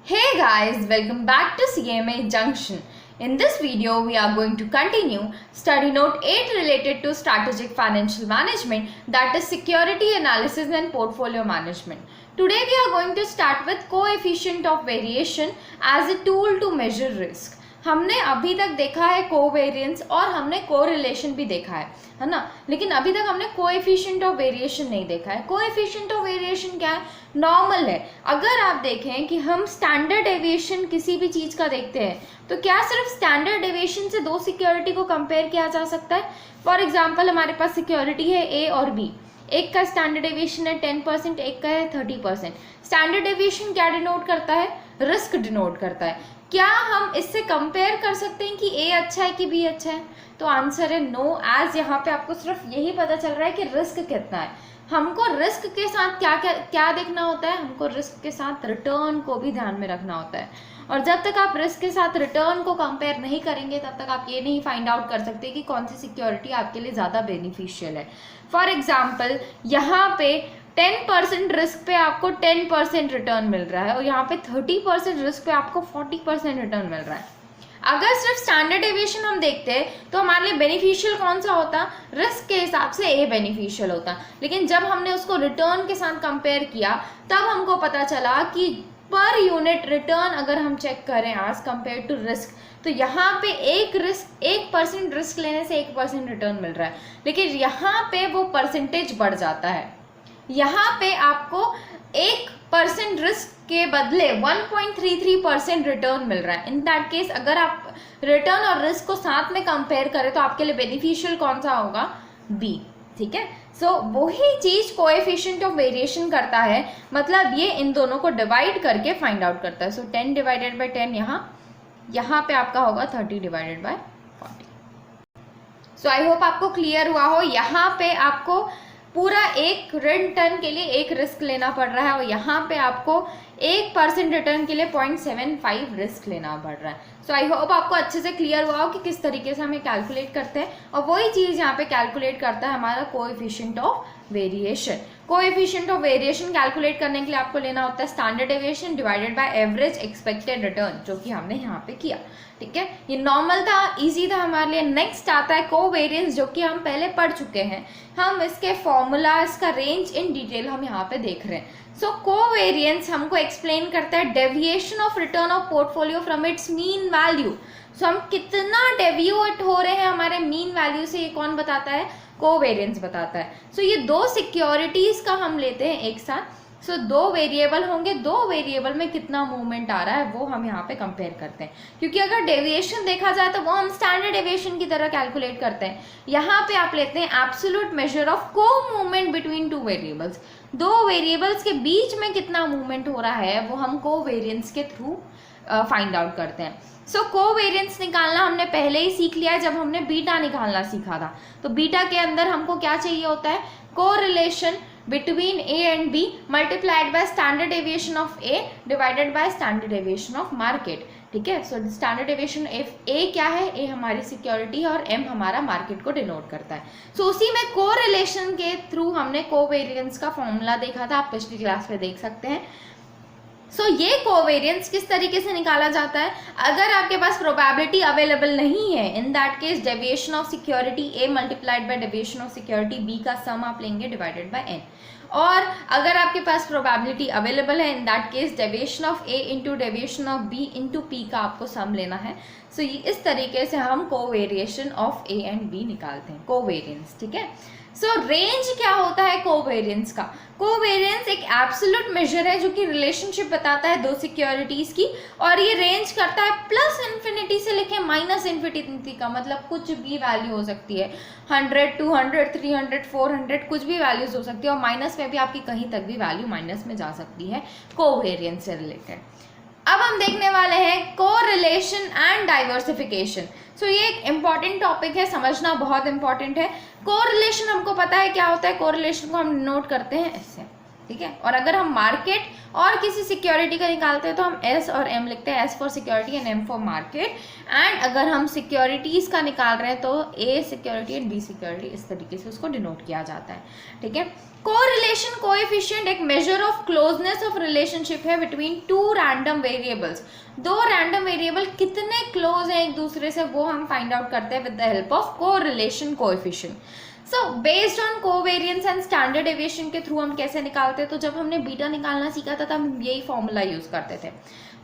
Hey guys, welcome back to CMA Junction. In this video, we are going to continue study note 8 related to strategic financial management, that is security analysis and portfolio management. Today we are going to start with coefficient of variation as a tool to measure risk. हमने अभी तक देखा है covariance और हमने correlation भी देखा है ना, लेकिन अभी तक हमने कोएफिशिएंट ऑफ वेरिएशन नहीं देखा है। कोएफिशिएंट ऑफ वेरिएशन क्या है? नॉर्मल है। अगर आप देखें कि हम स्टैंडर्ड डेविएशन किसी भी चीज़ का देखते हैं तो क्या सिर्फ स्टैंडर्ड डेविएशन से दो सिक्योरिटी को कंपेयर किया जा सकता है? फॉर एग्जाम्पल हमारे पास सिक्योरिटी है ए और बी, एक का स्टैंडर्ड डेविएशन है 10%, एक का है 30%। स्टैंडर्ड डेविएशन क्या डिनोट करता है? रिस्क डिनोट करता है। क्या हम इससे कंपेयर कर सकते हैं कि ए अच्छा है कि बी अच्छा है? तो आंसर है नो, एज यहाँ पे आपको सिर्फ यही पता चल रहा है कि रिस्क कितना है। हमको रिस्क के साथ क्या क्या क्या देखना होता है? हमको रिस्क के साथ रिटर्न को भी ध्यान में रखना होता है। और जब तक आप रिस्क के साथ रिटर्न को कंपेयर नहीं करेंगे तब तक आप ये नहीं फाइंड आउट कर सकते कि कौन सी सिक्योरिटी आपके लिए ज़्यादा बेनिफिशियल है। फॉर एग्जाम्पल यहाँ पे 10% रिस्क पे आपको 10% रिटर्न मिल रहा है और यहाँ पे 30% रिस्क पे आपको 40% रिटर्न मिल रहा है। अगर सिर्फ स्टैंडर्ड डेविएशन हम देखते हैं तो हमारे लिए बेनिफिशियल कौन सा होता? रिस्क के हिसाब से ए बेनिफिशियल होता। लेकिन जब हमने उसको रिटर्न के साथ कंपेयर किया तब हमको पता चला कि पर यूनिट रिटर्न अगर हम चेक करें एज कंपेयर टू रिस्क तो यहाँ पे 1% रिस्क लेने से 1% रिटर्न मिल रहा है, लेकिन यहाँ पे वो परसेंटेज बढ़ जाता है। यहाँ पे आपको 1% रिस्क के बदले 1.33% रिटर्न मिल रहा है। इन दैट केस अगर आप रिटर्न और रिस्क को साथ में कंपेयर करें तो आपके लिए बेनिफिशियल कौन सा होगा? बी। ठीक है, सो वही चीज कोएफिशिएंट ऑफ वेरिएशन करता है, मतलब ये इन दोनों को डिवाइड करके फाइंड आउट करता है। सो 10 डिवाइडेड बाई 10 यहाँ पे आपका होगा 30 divided by 40। So I hope आपको क्लियर हुआ हो। यहाँ पे आपको पूरा एक रिटर्न के लिए एक रिस्क लेना पड़ रहा है और यहाँ पे आपको 1% रिटर्न के लिए 0.75 रिस्क लेना पड़ रहा है। सो आई होप आपको अच्छे से क्लियर हुआ हो कि किस तरीके से हमें कैलकुलेट करते हैं, और वही चीज़ यहाँ पे कैलकुलेट करता है हमारा coefficient of variation. Coefficient of variation calculate करने के लिए आपको लेना होता है standard deviation divided by average expected return, जो कि हमने यहाँ पे किया। ठीक है, ये नॉर्मल था, इजी था हमारे लिए। नेक्स्ट आता है कोवेरियंस, जो कि हम पहले पढ़ चुके हैं। हम इसके फॉर्मूला, इसका रेंज इन डिटेल हम यहाँ पे देख रहे हैं। सो कोवेरियंस हमको एक्सप्लेन करता है deviation of return of portfolio from its mean value. So हम कितना डेविएट हो रहे हैं हमारे मीन वैल्यू से, ये कौन बताता है? कोवेरियंस बताता है। सो ये दो सिक्योरिटीज का हम लेते हैं एक साथ। सो दो वेरिएबल होंगे, दो वेरिएबल में कितना मूवमेंट आ रहा है वो हम यहाँ पे कंपेयर करते हैं, क्योंकि अगर डेविएशन देखा जाए तो वो हम स्टैंडर्ड डेविएशन की तरह कैलकुलेट करते हैं। यहाँ पे आप लेते हैं एब्सोल्यूट मेजर ऑफ को मूवमेंट बिटवीन टू वेरिएबल्स। दो वेरिएबल्स के बीच में कितना मूवमेंट हो रहा है वो हम कोवेरियंस के थ्रू फाइंड आउट करते हैं। सो कोवेरियंस निकालना हमने पहले ही सीख लिया जब हमने बीटा निकालना सीखा था। तो बीटा के अंदर हमको क्या चाहिए होता है? Correlation between A and B multiplied by standard deviation of A divided by standard deviation of market। ठीक है, सो स्टैंडर्ड डेविएशन A क्या है? A हमारी सिक्योरिटी है और M हमारा मार्केट को डिनोट करता है। सो उसी में कोरिलेशन के थ्रू हमने कोवेरियंस का फॉर्मूला देखा था, आप पिछली क्लास में देख सकते हैं। सो ये कोवेरियंस किस तरीके से निकाला जाता है? अगर आपके पास प्रोबेबिलिटी अवेलेबल नहीं है, in that case deviation of security A multiplied by deviation of security B का सम आप लेंगे डिवाइडेड बाय एन। और अगर आपके पास प्रोबेबिलिटी अवेलेबल है, in that case deviation of A into deviation of B into P का आपको सम लेना है। सो इस तरीके से हम कोवेरिएशन ऑफ ए एंड बी निकालते हैं, कोवेरियंस। ठीक है, सो रेंज क्या होता है कोवेरियंस का? कोवेरियंस एक एब्सोल्यूट मेजर है जो कि रिलेशनशिप बताता है दो सिक्योरिटीज की, और ये रेंज करता है प्लस इन्फिनिटी से लेके माइनस इन्फिनिटी का, मतलब कुछ भी वैल्यू हो सकती है, 100, 200, 300, 400, कुछ भी वैल्यूज हो सकती है, और माइनस में भी आपकी कहीं तक भी वैल्यू माइनस में जा सकती है कोवेरियंस से रिलेटेड। अब हम देखने वाले हैं कोरिलेशन एंड डाइवर्सिफिकेशन। सो ये एक इम्पॉर्टेंट टॉपिक है, समझना बहुत इंपॉर्टेंट है। कोरिलेशन हमको पता है क्या होता है। कोरिलेशन को हम नोट करते हैं ऐसे, ठीक है। और अगर हम मार्केट और किसी सिक्योरिटी का निकालते हैं तो हम एस और एम लिखते हैं, S for security and M for market. And अगर हम सिक्योरिटीज़ का निकाल रहे हैं तो A security and B security, इस तरीके से उसको डिनोट किया जाता है, ठीक है। कोरिलेशन कोएफिशिएंट एक measure of closeness of relationship है बिटवीन टू रैंडम वेरिएबल्स। दो रैंडम वेरिएबल कितने क्लोज हैं एक दूसरे से वो हम फाइंड आउट करते हैं with the help of correlation coefficient. So based on covariance and standard deviation के थ्रू हम कैसे निकालते हैं, तो जब हमने बीटा निकालना सीखा था तब हम यही फॉर्मूला यूज करते थे।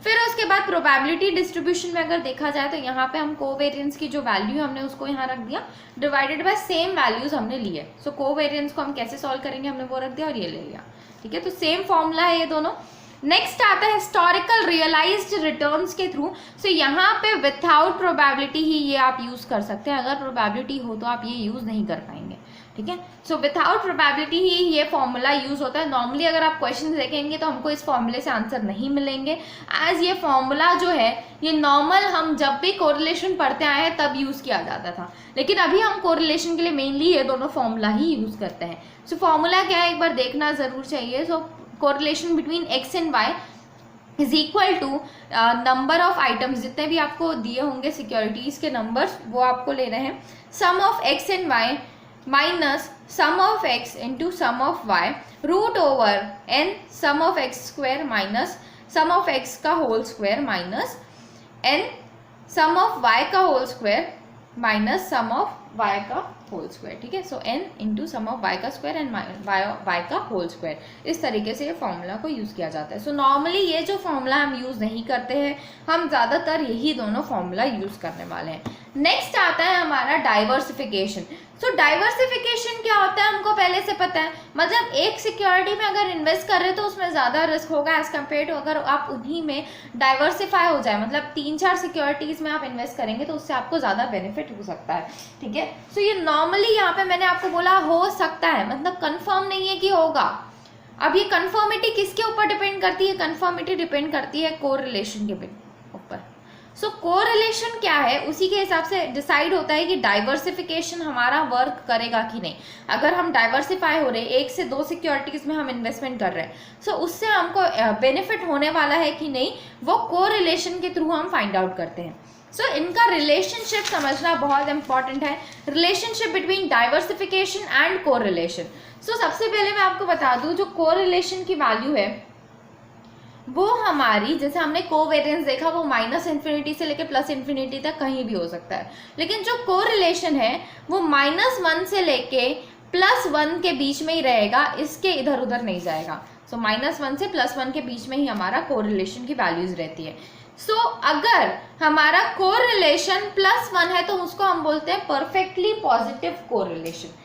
फिर उसके बाद प्रोबेबिलिटी डिस्ट्रीब्यूशन में अगर देखा जाए तो यहाँ पे हम कोवेरियंस की जो वैल्यू हमने उसको यहाँ रख दिया, डिवाइडेड बाय सेम वैल्यूज हमने लिए। सो कोवेरियंस को हम कैसे सॉल्व करेंगे, हमने वो रख दिया और ये ले लिया, ठीक है। तो सेम फॉर्मूला है ये दोनों। नेक्स्ट आता है हिस्टोरिकल रियलाइज्ड रिटर्न्स के थ्रू। सो यहाँ पे विथआउट प्रोबेबिलिटी ही ये आप यूज कर सकते हैं, अगर प्रोबेबिलिटी हो तो आप ये यूज नहीं कर पाएंगे, ठीक है। सो विथआउट प्रोबेबिलिटी ही ये फॉर्मूला यूज होता है। नॉर्मली अगर आप क्वेश्चन देखेंगे तो हमको इस फॉर्मूले से आंसर नहीं मिलेंगे, एज ये फॉर्मूला जो है ये नॉर्मल हम जब भी कोरिलेशन पढ़ते आए हैं तब यूज किया जाता था, लेकिन अभी हम कोरिलेशन के लिए मेनली ये दोनों फॉर्मूला ही यूज करते हैं। सो फॉर्मूला क्या है एक बार देखना जरूर चाहिए। So correlation between x and y is equal to number of items, जितने भी आपको दिए होंगे सिक्योरिटीज के नंबर्स वो आपको लेने हैं, sum of x and y minus sum of x into sum of y root over n sum of x square minus sum of x का whole square minus n sum of Y का whole square minus sum of Y का whole square, ठीक है। So n into sum of Y का square and Y का whole square, इस तरीके से ये फॉर्मूला को यूज़ किया जाता है। सो नॉर्मली ये जो फॉर्मूला हम यूज़ नहीं करते हैं, हम ज़्यादातर यही दोनों फॉर्मूला यूज़ करने वाले हैं। नेक्स्ट आता है हमारा डाइवर्सिफिकेशन। सो डाइवर्सिफिकेशन क्या होता है हमको पहले से पता है, मतलब एक सिक्योरिटी में अगर इन्वेस्ट कर रहे हैं तो उसमें ज़्यादा रिस्क होगा एज कम्पेयर टू अगर आप उन्हीं में डाइवर्सिफाई हो जाए, मतलब 3-4 सिक्योरिटीज़ में आप इन्वेस्ट करेंगे तो उससे आपको ज़्यादा बेनिफिट हो सकता है, ठीक है। सो ये नॉर्मली यहाँ पे मैंने आपको बोला हो सकता है, मतलब कंफर्म नहीं है कि होगा। अब ये कंफर्मिटी किसके ऊपर डिपेंड करती है, कंफर्मिटी डिपेंड करती है कोरिलेशन के ऊपर। सो कोरिलेशन क्या है उसी के हिसाब से डिसाइड होता है कि डाइवर्सिफिकेशन हमारा वर्क करेगा कि नहीं। अगर हम डाइवर्सिफाई हो रहे हैं, 1 से 2 सिक्योरिटीज में हम इन्वेस्टमेंट कर रहे हैं, सो उससे हमको बेनिफिट होने वाला है कि नहीं, वो कोरिलेशन के थ्रू हम फाइंड आउट करते हैं। सो इनका रिलेशनशिप समझना बहुत इंपॉर्टेंट है, relationship between diversification and correlation. So सबसे पहले मैं आपको बता दूं जो कोरिलेशन की वैल्यू है वो हमारी, जैसे हमने कोवेरियंस देखा वो -∞ से लेकर +∞ तक कहीं भी हो सकता है, लेकिन जो कोरिलेशन है वो -1 से लेके +1 के बीच में ही रहेगा, इसके इधर उधर नहीं जाएगा। सो -1 से +1 के बीच में ही हमारा कोरिलेशन की वैल्यूज रहती है। सो अगर हमारा कोरिलेशन +1 है तो उसको हम बोलते हैं perfectly positive correlation.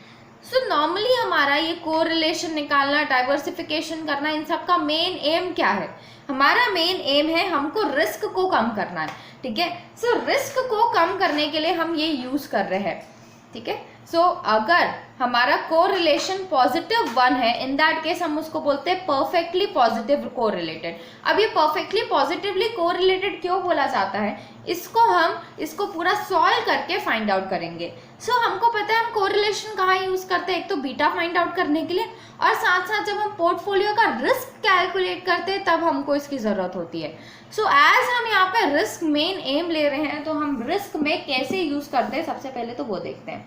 So normally हमारा ये कोरिलेशन निकालना, डाइवर्सिफिकेशन करना, इन सब का मेन एम क्या है, हमारा मेन एम है हमको रिस्क को कम करना है, ठीक है। सो रिस्क को कम करने के लिए हम ये यूज कर रहे हैं, ठीक है। सो अगर हमारा कोरिलेशन +1 है, इन दैट केस हम उसको बोलते हैं परफेक्टली पॉजिटिव कोरिलेटेड। अब ये परफेक्टली पॉजिटिवली कोरिलेटेड क्यों बोला जाता है, इसको पूरा सॉल्व करके फाइंड आउट करेंगे। सो हमको पता है हम कोरिलेशन कहाँ यूज करते हैं, एक तो बीटा फाइंड आउट करने के लिए, और साथ साथ जब हम पोर्टफोलियो का रिस्क कैलकुलेट करते हैं तब हमको इसकी जरूरत होती है। सो एज हम यहाँ पे रिस्क मेन एम ले रहे हैं तो हम रिस्क में कैसे यूज करते हैं सबसे पहले तो वो देखते हैं।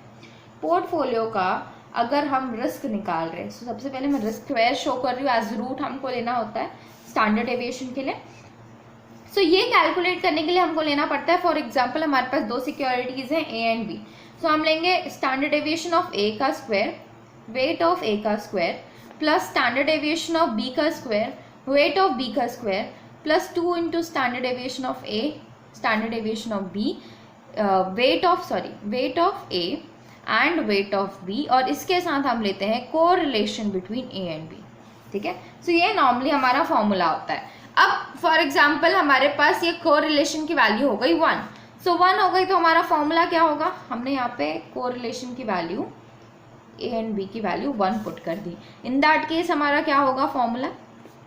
पोर्टफोलियो का अगर हम रिस्क निकाल रहे हैं, सबसे पहले मैं रिस्क स्क्वायर शो कर रही हूँ, एज रूट हमको लेना होता है स्टैंडर्ड डेविएशन के लिए। सो ये कैलकुलेट करने के लिए हमको लेना पड़ता है, फॉर एग्जांपल हमारे पास 2 सिक्योरिटीज हैं ए एंड बी। सो हम लेंगे स्टैंडर्ड डेविएशन ऑफ ए का स्क्वायर, वेट ऑफ ए का square, plus standard deviation of B का स्क्वायर, वेट ऑफ बी का square, plus 2 into standard deviation of A, standard deviation of B, weight of A and weight of B, और इसके साथ हम लेते हैं correlation between A and B, ठीक है। सो ये नॉर्मली हमारा फॉर्मूला होता है। अब फॉर एग्जांपल हमारे पास ये कोरिलेशन की वैल्यू हो गई 1। सो 1 हो गई तो हमारा फॉर्मूला क्या होगा, हमने यहाँ पे कोरिलेशन की वैल्यू ए एंड बी की वैल्यू 1 पुट कर दी। इन दैट केस हमारा क्या होगा फॉर्मूला,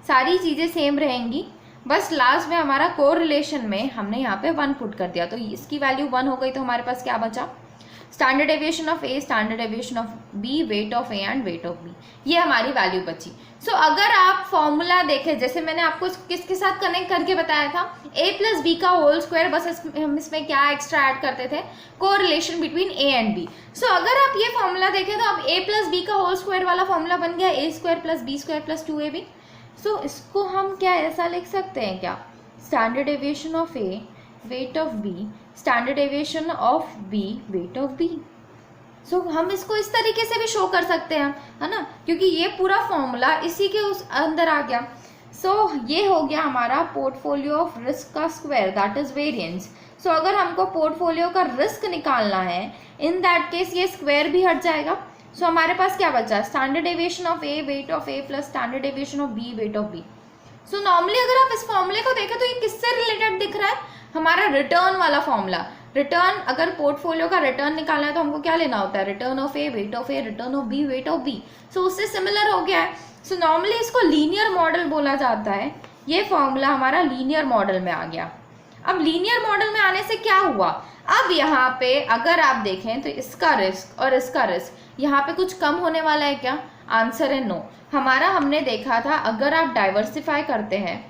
सारी चीज़ें सेम रहेंगी, बस लास्ट में हमारा कोरिलेशन में हमने यहाँ पे 1 पुट कर दिया, तो इसकी वैल्यू 1 हो गई तो हमारे पास क्या बचा। Standard deviation of A, standard deviation of B, weight of A and weight of B, ये हमारी वैल्यू बची। सो अगर आप फॉर्मूला देखें, जैसे मैंने आपको किसके साथ कनेक्ट करके बताया था, a प्लस बी का होल स्क्वायर, बस हम इसमें क्या एक्स्ट्रा ऐड करते थे, correlation between A and B. So अगर आप ये फॉर्मूला देखें तो अब a प्लस बी का होल स्क्वायर वाला फॉर्मूला बन गया a square plus B square plus 2ab। So इसको हम क्या ऐसा लिख सकते हैं क्या, standard deviation of A, weight of B, standard deviation of B, weight of B. सो हम इसको इस तरीके से भी शो कर सकते हैं, है ना, क्योंकि ये पूरा फॉर्मूला इसी के उस अंदर आ गया। सो ये हो गया हमारा पोर्टफोलियो ऑफ रिस्क का square, that is variance. So अगर हमको पोर्टफोलियो का रिस्क निकालना है, इन दैट केस ये स्क्वायर भी हट जाएगा। सो हमारे पास क्या बचा, standard deviation of A, weight of A plus standard deviation of B, weight of B. So normally अगर आप इस फॉर्मूले को देखें तो ये किससे रिलेटेड दिख रहा है, हमारा रिटर्न वाला फॉर्मूला। रिटर्न, अगर पोर्टफोलियो का रिटर्न निकालना है तो हमको क्या लेना होता है, return of A, weight of A, return of B, weight of B. So उससे सिमिलर हो गया है। सो नॉर्मली इसको लीनियर मॉडल बोला जाता है। ये फॉर्मूला हमारा लीनियर मॉडल में आ गया। अब लीनियर मॉडल में आने से क्या हुआ, अब यहाँ पे अगर आप देखें तो इसका रिस्क और इसका रिस्क, यहाँ पे कुछ कम होने वाला है क्या, आंसर है नो। हमारा हमने देखा था अगर आप डाइवर्सिफाई करते हैं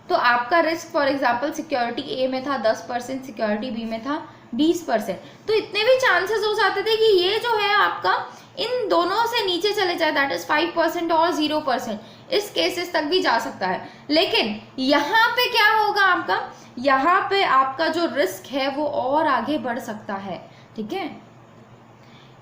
तो आपका risk for example security A में था 10%, सिक्योरिटी बी में था 20%, तो इतने भी चांसेस हो जाते थे कि ये जो है आपका इन दोनों से नीचे चले जाए, दैट इज 5% और 0%, इस केसेस तक भी जा सकता है। लेकिन यहाँ पे क्या होगा आपका, यहाँ पे आपका जो रिस्क है वो और आगे बढ़ सकता है, ठीक है,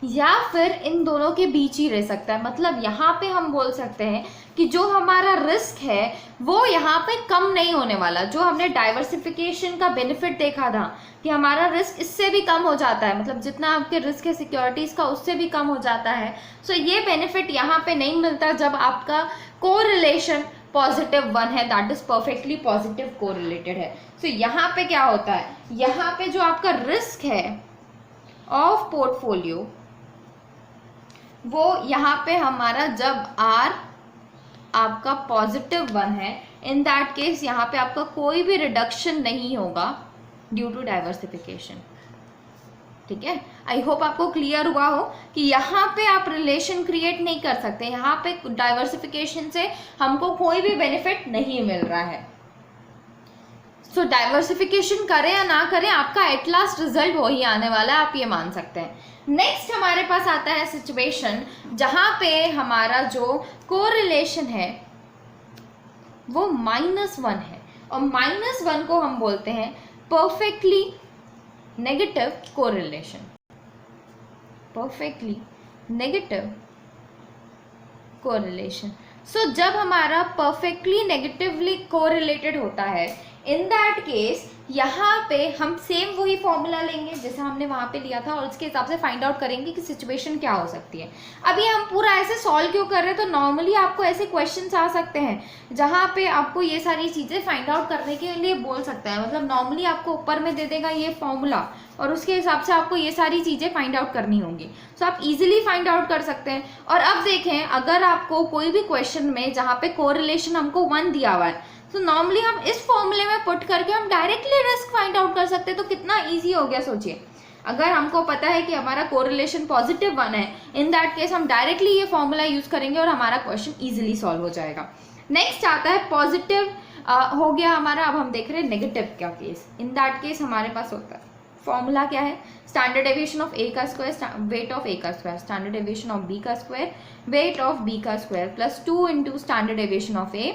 या फिर इन दोनों के बीच ही रह सकता है। मतलब यहाँ पे हम बोल सकते हैं कि जो हमारा रिस्क है वो यहाँ पे कम नहीं होने वाला। जो हमने डाइवर्सिफिकेशन का बेनिफिट देखा था कि हमारा रिस्क इससे भी कम हो जाता है, मतलब जितना आपके रिस्क है सिक्योरिटीज़ का उससे भी कम हो जाता है। सो ये बेनिफिट यहाँ पे नहीं मिलता जब आपका कोरिलेशन +1 है, that is perfectly positive correlated है। सो यहाँ पे क्या होता है, यहाँ पे जो आपका रिस्क है ऑफ पोर्टफोलियो वो यहाँ पे हमारा जब R आपका +1 है, इन दैट केस यहाँ पे आपका कोई भी रिडक्शन नहीं होगा ड्यू टू डाइवर्सिफिकेशन, ठीक है। आई होप आपको क्लियर हुआ हो कि यहाँ पे आप रिलेशन क्रिएट नहीं कर सकते, यहाँ पे डाइवर्सिफिकेशन से हमको कोई भी बेनिफिट नहीं मिल रहा है। सो डाइवर्सिफिकेशन करें या ना करें, आपका एट लास्ट रिजल्ट वही आने वाला है, आप ये मान सकते हैं। नेक्स्ट हमारे पास आता है सिचुएशन जहां पे हमारा जो कोरिलेशन है वो -1 है, और -1 को हम बोलते हैं perfectly negative correlation, perfectly negative correlation. So जब हमारा परफेक्टली नेगेटिवली कोरिलेटेड होता है, इन दैट केस यहाँ पे हम सेम वही फॉर्मूला लेंगे जैसा हमने वहाँ पे लिया था और उसके हिसाब से फाइंड आउट करेंगे कि सिचुएशन क्या हो सकती है। अभी हम पूरा ऐसे सॉल्व क्यों कर रहे हैं, तो नॉर्मली आपको ऐसे क्वेश्चंस आ सकते हैं जहाँ पे आपको ये सारी चीज़ें फाइंड आउट करने के लिए बोल सकता है। मतलब नॉर्मली आपको ऊपर में दे देगा ये फॉर्मूला और उसके हिसाब से आपको ये सारी चीज़ें फाइंड आउट करनी होंगी। सो आप इजीली फाइंड आउट कर सकते हैं। और अब देखें, अगर आपको कोई भी क्वेश्चन में जहाँ पे कोरिलेशन हमको 1 दिया हुआ है, तो नॉर्मली हम इस फॉर्मूले में पुट करके हम डायरेक्टली रिस्क फाइंड आउट कर सकते हैं। तो कितना इजी हो गया सोचिए, अगर हमको पता है कि हमारा कोरिलेशन +1 है, इन दैट केस हम डायरेक्टली ये फॉर्मूला यूज करेंगे और हमारा क्वेश्चन इजीली सॉल्व हो जाएगा। नेक्स्ट आता है पॉजिटिव हो गया हमारा। अब हम देख रहे हैं नेगेटिव का केस। इन दैट केस हमारे पास होता है फॉर्मूला क्या है, स्टैंडर्ड डेविएशन ऑफ ए का स्क्वायर, वेट ऑफ ए का square, standard deviation of B का स्क्वायर, वेट ऑफ बी का square plus 2 into standard deviation of A,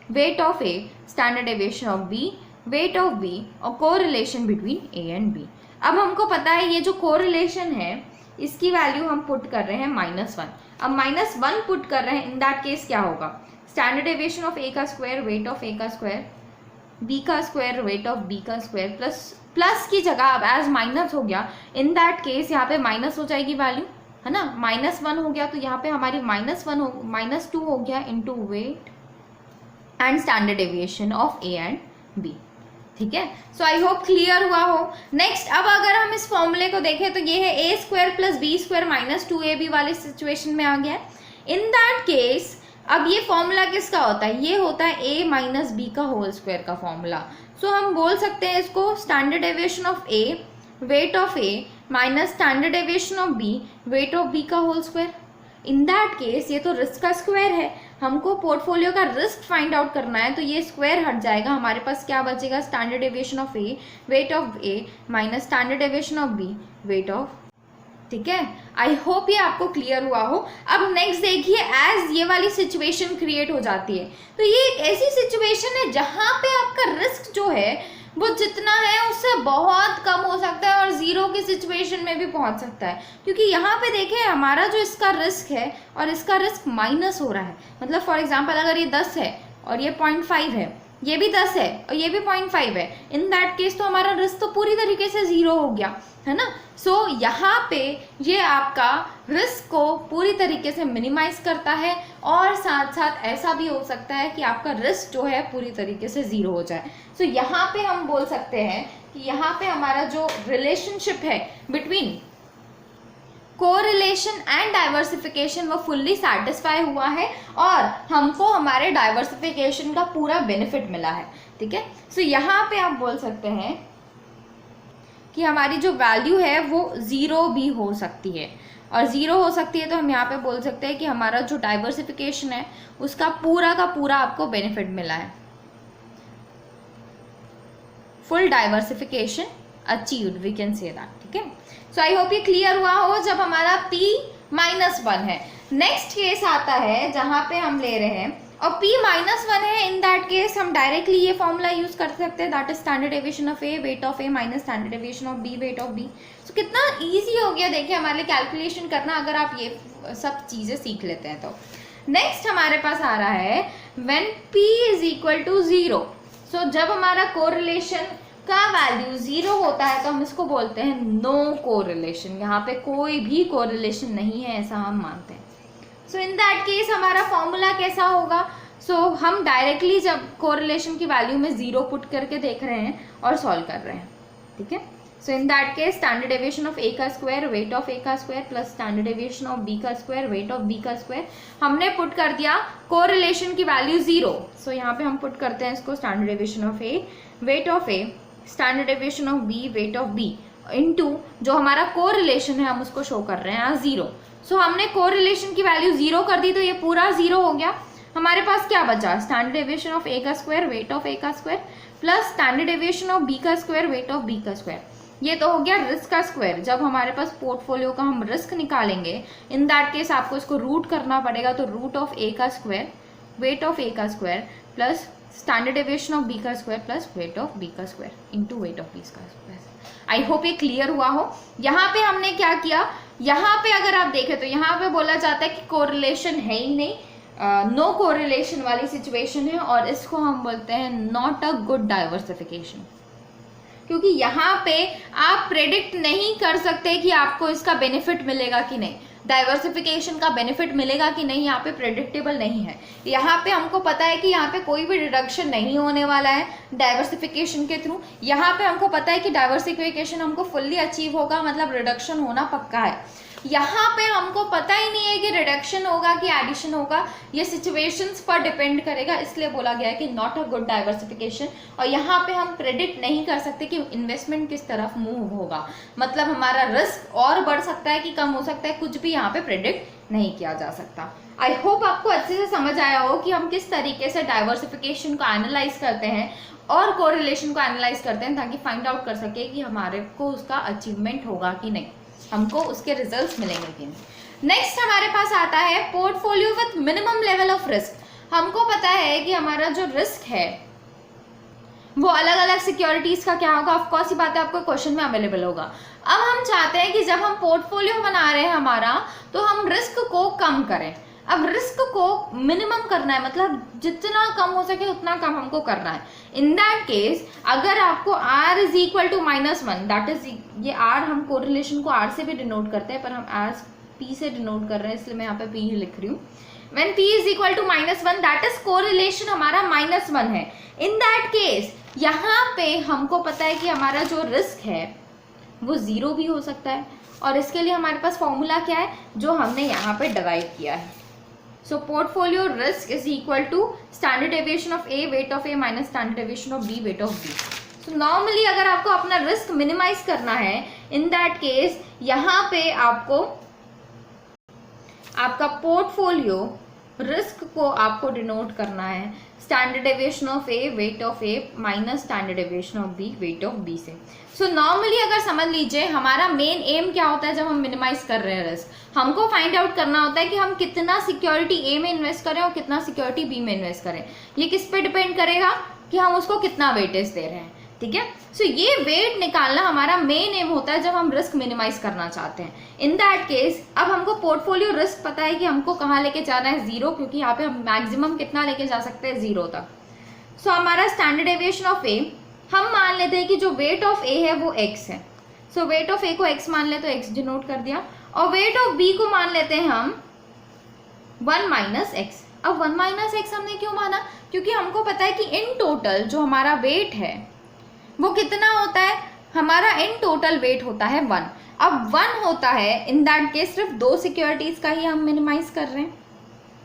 weight of A, standard deviation of B, weight of B और correlation between A and B। अब हमको पता है ये जो correlation है इसकी वैल्यू हम पुट कर रहे हैं -1। अब -1 पुट कर रहे हैं, इन दैट केस क्या होगा, स्टैंडर्ड डेविएशन ऑफ A का स्क्वायर, वेट ऑफ A का स्क्वायर, B का स्क्वायर, वेट ऑफ B का स्क्वायर, प्लस की जगह अब एज माइनस हो गया, इन दैट केस यहाँ पे माइनस हो जाएगी वैल्यू, है ना। -1 हो गया तो यहाँ पे हमारी -2 हो गया into weight and standard deviation of A and B, ठीक है। सो आई होप क्लियर हुआ हो। नेक्स्ट, अब अगर हम इस फॉर्मूले को देखें तो ये है a² + b² - 2ab वाली सिचुएशन में आ गया है। इन दैट केस अब ये फॉर्मूला किसका होता है, ये होता है a - b का होल स्क्वायर का फॉर्मूला। सो हम बोल सकते हैं इसको standard deviation of A, weight of A minus standard deviation of B weight of B का whole square. In that case ये तो रिस्क का स्क्वायर है, हमको पोर्टफोलियो का रिस्क फाइंड आउट करना है, तो ये स्क्वायर हट जाएगा, हमारे पास क्या बचेगा, standard deviation of A weight of A minus standard deviation of B weight of. ठीक है, आई होप ये आपको क्लियर हुआ हो। अब नेक्स्ट देखिए, एज ये वाली सिचुएशन क्रिएट हो जाती है तो ये एक ऐसी सिचुएशन है जहाँ पे आपका रिस्क जो है वो जितना है उससे बहुत कम हो सकता है और जीरो की सिचुएशन में भी पहुंच सकता है, क्योंकि यहाँ पे देखें हमारा जो इसका रिस्क है और इसका रिस्क माइनस हो रहा है। मतलब फॉर एग्जांपल अगर ये 10 है और ये 0.5 है, ये भी 10 है और ये भी 0.5 है, इन दैट केस तो हमारा रिस्क तो पूरी तरीके से जीरो हो गया है ना। सो यहाँ पे ये आपका रिस्क को पूरी तरीके से मिनिमाइज करता है और साथ साथ ऐसा भी हो सकता है कि आपका रिस्क जो है पूरी तरीके से जीरो हो जाए। सो यहाँ पे हम बोल सकते हैं कि यहाँ पे हमारा जो रिलेशनशिप है बिटवीन कोरिलेशन एंड डाइवर्सिफिकेशन वो फुल्ली सेटिस्फाई हुआ है और हमको हमारे डाइवर्सिफिकेशन का पूरा बेनिफिट मिला है। ठीक है, सो यहाँ पे आप बोल सकते हैं कि हमारी जो वैल्यू है वो ज़ीरो भी हो सकती है, और ज़ीरो हो सकती है तो हम यहाँ पे बोल सकते हैं कि हमारा जो डाइवर्सिफिकेशन है उसका पूरा का पूरा आपको बेनिफिट मिला है, full diversification achieved, we can say that. ठीक है, सो आई होप ये क्लियर हुआ हो जब हमारा P-1 है। नेक्स्ट केस आता है जहाँ पे हम ले रहे हैं और P-1 है, इन दैट केस हम डायरेक्टली ये फॉर्मूला यूज कर सकते हैं, that is standard deviation of A weight of A minus standard deviation of B weight of B. So कितना ईजी हो गया देखिए हमारे लिए कैलकुलेशन करना, अगर आप ये सब चीज़ें सीख लेते हैं तो। नेक्स्ट हमारे पास आ रहा है when P is equal to 0। So जब हमारा कोरिलेशन का वैल्यू 0 होता है तो हम इसको बोलते हैं नो कोरिलेशन, यहाँ पे कोई भी कोरिलेशन नहीं है ऐसा हम मानते हैं। सो इन दैट केस हमारा फॉर्मूला कैसा होगा, सो हम डायरेक्टली जब कोरिलेशन की वैल्यू में 0 पुट करके देख रहे हैं और सॉल्व कर रहे हैं। ठीक है, so in that case standard deviation of A का स्क्वायर वेट ऑफ ए का square plus standard deviation of B का स्क्वायर वेट ऑफ बी का स्क्वायर, हमने पुट कर दिया कोरिलेशन की वैल्यू 0। सो यहाँ पे हम पुट करते हैं इसको standard deviation of A weight of A standard deviation of B weight of B into जो हमारा कोरिलेशन है हम उसको शो कर रहे हैं 0। सो हमने कोरिलेशन की वैल्यू 0 कर दी तो ये पूरा 0 हो गया। हमारे पास क्या बचा, स्टैंडर्ड डेविएशन ऑफ ए का स्क्वायर वेट ऑफ ए का square plus standard deviation of B का स्क्वायर वेट ऑफ बी का स्क्वायर। ये तो हो गया रिस्क का स्क्वायर। जब हमारे पास पोर्टफोलियो का हम रिस्क निकालेंगे इन दैट केस आपको इसको रूट करना पड़ेगा, तो रूट ऑफ ए का स्क्वायर वेट ऑफ ए का square plus standard deviation of B का square plus weight of B का square into weight of B का स्क्वायर। आई होप ये क्लियर हुआ हो। यहाँ पे हमने क्या किया, यहाँ पे अगर आप देखें तो यहाँ पे बोला जाता है कि कोरिलेशन है ही नहीं, नो कोरिलेशन वाली सिचुएशन है और इसको हम बोलते हैं नॉट अ गुड डाइवर्सिफिकेशन, क्योंकि यहाँ पे आप प्रेडिक्ट नहीं कर सकते कि आपको इसका बेनिफिट मिलेगा कि नहीं, डाइवर्सिफिकेशन का बेनिफिट मिलेगा कि नहीं, यहाँ पे प्रेडिक्टेबल नहीं है। यहाँ पे हमको पता है कि यहाँ पे कोई भी रिडक्शन नहीं होने वाला है डाइवर्सिफिकेशन के थ्रू। यहाँ पे हमको पता है कि डाइवर्सिफिकेशन हमको फुल्ली अचीव होगा, मतलब रिडक्शन होना पक्का है। यहाँ पे हमको पता ही नहीं है कि रिडक्शन होगा कि एडिशन होगा, ये सिचुएशंस पर डिपेंड करेगा, इसलिए बोला गया है कि नॉट अ गुड डाइवर्सिफिकेशन। और यहाँ पे हम प्रेडिक्ट नहीं कर सकते कि इन्वेस्टमेंट किस तरफ मूव होगा, मतलब हमारा रिस्क और बढ़ सकता है कि कम हो सकता है, कुछ भी यहाँ पे प्रेडिक्ट नहीं किया जा सकता। आई होप आपको अच्छे से समझ आया हो कि हम किस तरीके से डाइवर्सिफिकेशन को एनालाइज करते हैं और कोरिलेशन को एनालाइज करते हैं, ताकि फाइंड आउट कर सके कि हमारे को उसका अचीवमेंट होगा कि नहीं, हमको उसके रिजल्ट्स मिलेंगे कि नहीं। नेक्स्ट हमारे पास आता है portfolio with minimum level of risk. हमको पता है कि हमारा जो रिस्क है वो अलग अलग सिक्योरिटीज का क्या होगा, ऑफ कोर्स ये बात है आपको क्वेश्चन में अवेलेबल होगा। अब हम चाहते हैं कि जब हम पोर्टफोलियो बना रहे हैं हमारा, तो हम रिस्क को कम करें। अब रिस्क को मिनिमम करना है, मतलब जितना कम हो सके उतना कम हमको करना है। इन दैट केस अगर आपको r is equal to -1, that is ये r, हम कोरिलेशन को r से भी डिनोट करते हैं पर हम as p से डिनोट कर रहे हैं, इसलिए मैं यहाँ पे p ही लिख रही हूँ। When p is equal to -1 that is correlation हमारा -1 है। इन दैट केस यहाँ पे हमको पता है कि हमारा जो रिस्क है वो 0 भी हो सकता है, और इसके लिए हमारे पास फॉर्मूला क्या है जो हमने यहाँ पे डिराइव किया है। So portfolio risk is equal to standard deviation of A weight of A minus standard deviation of B weight of B. So normally अगर आपको अपना रिस्क मिनिमाइज करना है इन दैट केस यहाँ पे आपको आपका पोर्टफोलियो रिस्क को आपको डिनोट करना है standard deviation of A weight of A minus standard deviation of B weight of B से। सो नॉर्मली अगर समझ लीजिए हमारा मेन एम क्या होता है जब हम मिनिमाइज कर रहे हैं रिस्क, हमको फाइंड आउट करना होता है कि हम कितना सिक्योरिटी ए में इन्वेस्ट करें और कितना सिक्योरिटी बी में इन्वेस्ट करें। ये किस पे डिपेंड करेगा कि हम उसको कितना वेटेज दे रहे हैं, ठीक है। सो ये वेट निकालना हमारा मेन एम होता है जब हम रिस्क मिनिमाइज करना चाहते हैं। इन दैट केस अब हमको पोर्टफोलियो रिस्क पता है कि हमको कहाँ लेके जाना है, जीरो, क्योंकि यहाँ पे हम मैक्सिमम कितना लेके जा सकते हैं, जीरो तक। सो हमारा स्टैंडर्ड डेविएशन ऑफ ए हम मान लेते हैं कि जो वेट ऑफ ए है वो x है। सो वेट ऑफ ए को x मान ले तो x डिनोट कर दिया, और वेट ऑफ b को मान लेते हैं हम 1 माइनस एक्स। अब 1 माइनस एक्स हमने क्यों माना, क्योंकि हमको पता है कि इन टोटल जो हमारा वेट है वो कितना होता है, हमारा इन टोटल वेट होता है 1। अब 1 होता है, इन दैट केस सिर्फ 2 सिक्योरिटीज का ही हम मिनिमाइज कर रहे हैं।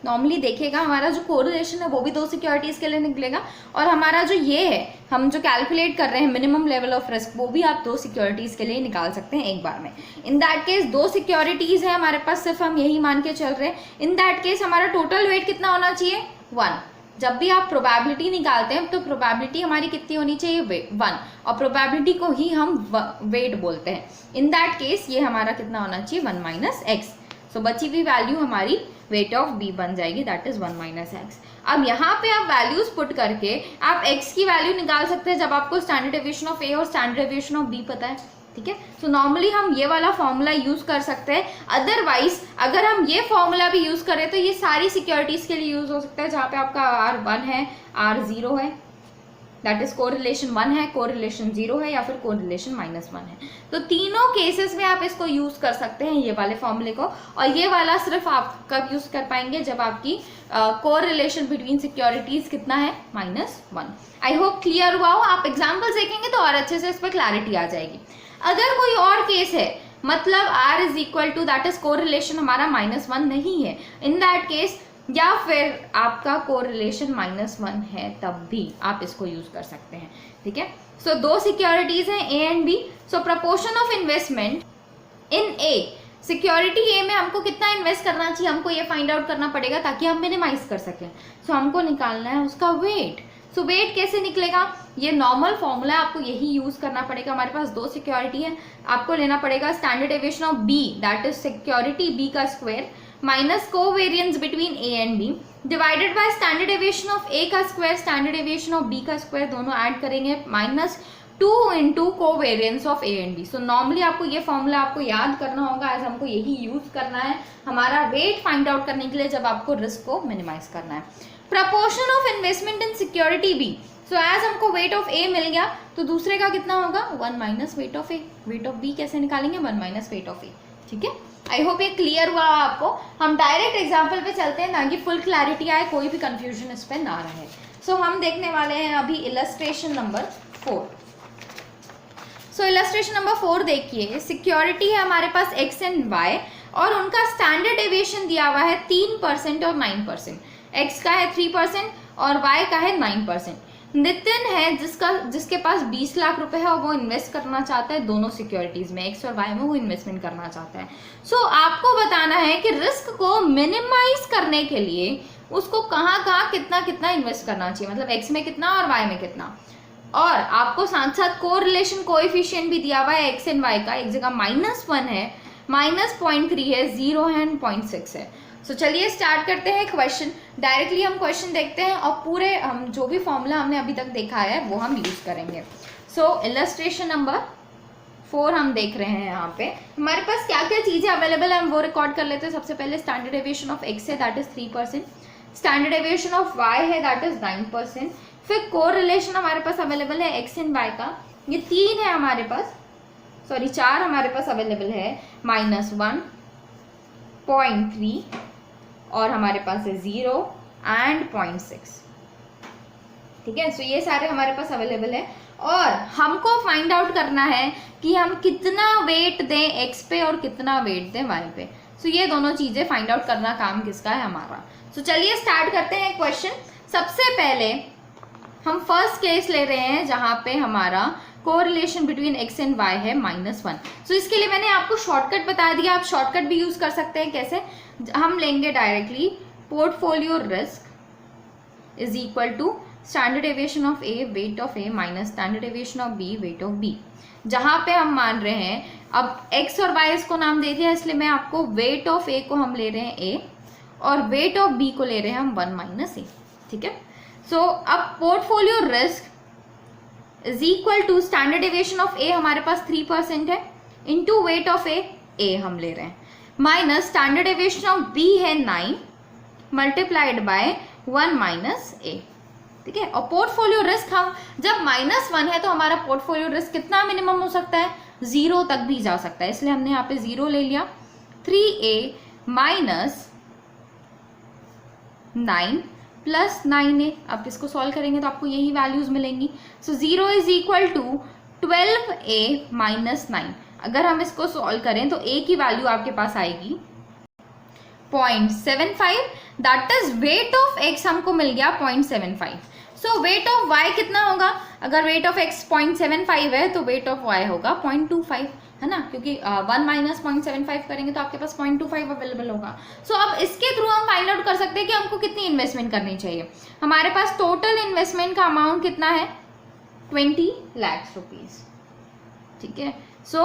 नॉर्मली देखिएगा हमारा जो कोरिलेशन है वो भी 2 सिक्योरिटीज के लिए निकलेगा, और हमारा जो ये है हम जो कैलकुलेट कर रहे हैं मिनिमम लेवल ऑफ रिस्क वो भी आप 2 सिक्योरिटीज के लिए निकाल सकते हैं एक बार में। इन दैट केस 2 सिक्योरिटीज है हमारे पास, सिर्फ हम यही मान के चल रहे हैं। इन दैट केस हमारा टोटल वेट कितना होना चाहिए, 1। जब भी आप प्रोबेबिलिटी निकालते हैं तो प्रोबेबिलिटी हमारी कितनी होनी चाहिए, 1, और प्रोबेबिलिटी को ही हम वेट बोलते हैं। इन दैट केस ये हमारा कितना होना चाहिए, 1 माइनस एक्स। सो बची हुई वैल्यू हमारी वेट ऑफ बी बन जाएगी, दैट इज 1 माइनस एक्स। अब यहाँ पे आप वैल्यूज पुट करके आप एक्स की वैल्यू निकाल सकते हैं जब आपको स्टैंडर्ड डेविएशन ऑफ ए और स्टैंडर्ड डेविएशन ऑफ बी पता है, ठीक है। सो नॉर्मली हम ये वाला फॉर्मूला यूज कर सकते हैं, अदरवाइज अगर हम ये फॉर्मूला भी यूज करें तो ये सारी सिक्योरिटीज के लिए यूज हो सकता है जहाँ पे आपका R1 है, R0 है, दैट इज कोरिलेशन 1 है, कोरिलेशन 0 है, या फिर कोरिलेशन -1 है। तो तीनों केसेस में आप इसको यूज कर सकते हैं ये वाले फॉर्मूले को, और ये वाला सिर्फ आप कब यूज कर पाएंगे जब आपकी कोरिलेशन बिटवीन सिक्योरिटीज कितना है, -1। आई होप क्लियर हुआ हो। आप एग्जाम्पल्स देखेंगे तो और अच्छे से इस पर क्लैरिटी आ जाएगी। अगर कोई और केस है, मतलब R is equal to that is correlation हमारा -1 नहीं है, इन दैट केस, या फिर आपका कोरिलेशन -1 है, तब भी आप इसको यूज कर सकते हैं, ठीक है। सो 2 सिक्योरिटीज हैं A and B. So proportion of investment in A, security A में हमको कितना इन्वेस्ट करना चाहिए, हमको ये फाइंड आउट करना पड़ेगा ताकि हम मिनिमाइज कर सकें। सो हमको निकालना है उसका वेट। सो वेट कैसे निकलेगा, ये नॉर्मल फॉर्मूला आपको यही यूज करना पड़ेगा। हमारे पास 2 सिक्योरिटी है, आपको लेना पड़ेगा standard deviation of B that is security B का square minus covariance between A and B divided by standard deviation of A का square standard deviation of B का स्क्वायर, दोनों ऐड करेंगे -2 into covariance of A and B. So normally आपको ये formula आपको याद करना होगा, आज हमको यही यूज करना है हमारा वेट फाइंड आउट करने के लिए जब आपको रिस्क को मिनिमाइज करना है। Proportion of investment in security B, so as हमको वेट ऑफ ए मिल गया तो दूसरे का कितना होगा, 1 minus weight of A. Weight of B कैसे निकालेंगे, 1 माइनस वेट ऑफ ए, ठीक है। आई होप ये क्लियर हुआ आपको। हम डायरेक्ट एग्जाम्पल पे चलते हैं ताकि फुल क्लैरिटी आए, कोई भी कंफ्यूजन इस पे ना रहे। सो हम देखने वाले हैं अभी इलस्ट्रेशन नंबर 4। सो इलस्ट्रेशन नंबर 4 देखिए, सिक्योरिटी है हमारे पास एक्स एंड वाई, और उनका स्टैंडर्ड डेविएशन दिया हुआ है 3% और 9%। एक्स का है 3% और वाई का है 9%। नितिन है जिसके पास 20 लाख रुपए है और वो इन्वेस्ट करना चाहता है दोनों सिक्योरिटीज में, एक्स और वाई में वो इन्वेस्टमेंट करना चाहता है। सो आपको बताना है कि रिस्क को मिनिमाइज करने के लिए उसको कहाँ कहाँ कितना कितना इन्वेस्ट करना चाहिए, मतलब एक्स में कितना और वाई में कितना। और आपको साथ साथ कोरिलेशन कोएफिशिएंट भी दिया हुआ है एक्स एंड वाई का, एक जगह -1 है, -0.3 है, 0 है एंड 0.6 है। सो चलिए स्टार्ट करते हैं क्वेश्चन। डायरेक्टली हम क्वेश्चन देखते हैं और पूरे हम जो भी फॉर्मूला हमने अभी तक देखा है वो हम यूज करेंगे। सो इलस्ट्रेशन नंबर 4 हम देख रहे हैं। यहाँ पे हमारे पास क्या क्या चीजें अवेलेबल है हम वो रिकॉर्ड कर लेते हैं। सबसे पहले स्टैंडर्ड डेविएशन ऑफ एक्स है that is 3%, standard deviation of Y है दैट इज 9%, फिर कोरिलेशन हमारे पास अवेलेबल है एक्स एंड वाई का, ये 3 है हमारे पास, सॉरी 4 हमारे पास अवेलेबल है, -1, 0.3 और हमारे पास है 0 एंड 0.6, ठीक है। सो ये सारे हमारे पास अवेलेबल है और हमको फाइंड आउट करना है कि हम कितना वेट दें एक्स पे और कितना वेट दें वाई पे। सो ये दोनों चीजें फाइंड आउट करना काम किसका है, हमारा। सो चलिए स्टार्ट करते हैं क्वेश्चन। सबसे पहले हम फर्स्ट केस ले रहे हैं जहां पे हमारा correlation between x and y है -1। सो इसके लिए मैंने आपको शॉर्टकट बता दिया, आप शॉर्टकट भी यूज कर सकते हैं। कैसे? हम लेंगे directly portfolio risk is equal to standard deviation of A weight of A minus standard deviation of B weight of B, जहां पे हम मान रहे हैं अब x और y इसको नाम दे दिया, इसलिए मैं आपको वेट ऑफ ए को हम ले रहे हैं a और वेट ऑफ b को ले रहे हैं हम 1 माइनस ए। ठीक है, सो अब portfolio risk is equal to standard deviation of A हमारे पास 3% है इनटू वेट ऑफ ए हम ले रहे हैं, minus standard deviation of B है 9 मल्टीप्लाइड बाय 1 माइनस ए। ठीक है, और पोर्टफोलियो रिस्क हम जब -1 है तो हमारा पोर्टफोलियो रिस्क कितना मिनिमम हो सकता है? 0 तक भी जा सकता है, इसलिए हमने यहाँ पे 0 ले लिया। 3a माइनस 9 प्लस 9a, अब इसको सॉल्व करेंगे तो आपको यही वैल्यूज मिलेंगी। So 0 is equal to 12a minus 9। अगर हम इसको सॉल्व करें तो a की वैल्यू आपके पास आएगी 0.75, that is weight of x हमको मिल गया 0.75। सो वेट ऑफ y कितना होगा? अगर वेट ऑफ x 0.75 है तो वेट ऑफ y होगा 0.25, है ना, क्योंकि 1 माइनस 0.75 करेंगे तो आपके पास 0.25 अवेलेबल होगा। सो अब इसके थ्रू हम फाइंड आउट कर सकते हैं कि हमको कितनी इन्वेस्टमेंट करनी चाहिए। हमारे पास टोटल इन्वेस्टमेंट का अमाउंट कितना है? 20 लाख रुपीज। ठीक है, सो